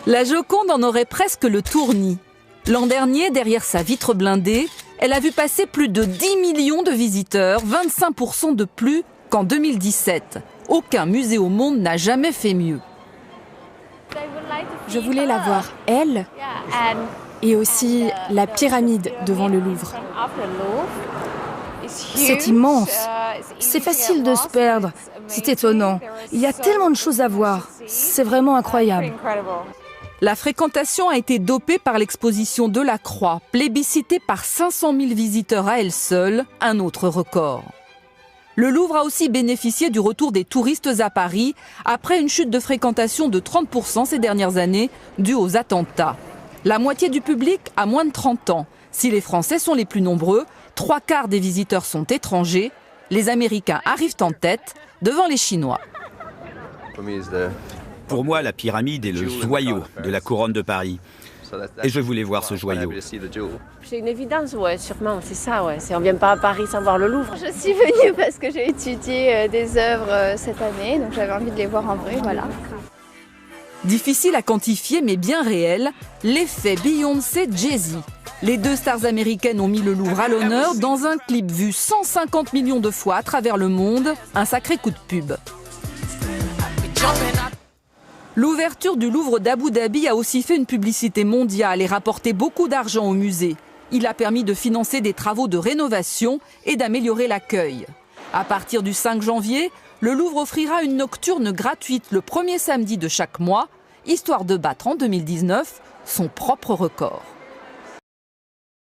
La Joconde en aurait presque le tournis. L'an dernier, derrière sa vitre blindée, elle a vu passer plus de 10 millions de visiteurs, 25% de plus qu'en 2017. Aucun musée au monde n'a jamais fait mieux. Je voulais la voir, elle, et aussi la pyramide devant le Louvre. C'est immense. C'est facile de se perdre. C'est étonnant. Il y a tellement de choses à voir. C'est vraiment incroyable. La fréquentation a été dopée par l'exposition de la Croix, plébiscitée par 500 000 visiteurs à elle seule, un autre record. Le Louvre a aussi bénéficié du retour des touristes à Paris, après une chute de fréquentation de 30% ces dernières années, due aux attentats. La moitié du public a moins de 30 ans. Si les Français sont les plus nombreux, 3/4 des visiteurs sont étrangers. Les Américains arrivent en tête, devant les Chinois. Pour moi, la pyramide est le joyau de la couronne de Paris. Et je voulais voir ce joyau. C'est une évidence, ouais, sûrement, c'est ça, ouais. On ne vient pas à Paris sans voir le Louvre. Je suis venue parce que j'ai étudié des œuvres cette année, donc j'avais envie de les voir en vrai, voilà. Difficile à quantifier, mais bien réel, l'effet Beyoncé-Jay-Z. Les deux stars américaines ont mis le Louvre à l'honneur dans un clip vu 150 millions de fois à travers le monde, un sacré coup de pub. L'ouverture du Louvre d'Abu Dhabi a aussi fait une publicité mondiale et rapporté beaucoup d'argent au musée. Il a permis de financer des travaux de rénovation et d'améliorer l'accueil. À partir du 5 janvier, le Louvre offrira une nocturne gratuite le premier samedi de chaque mois, histoire de battre en 2019 son propre record.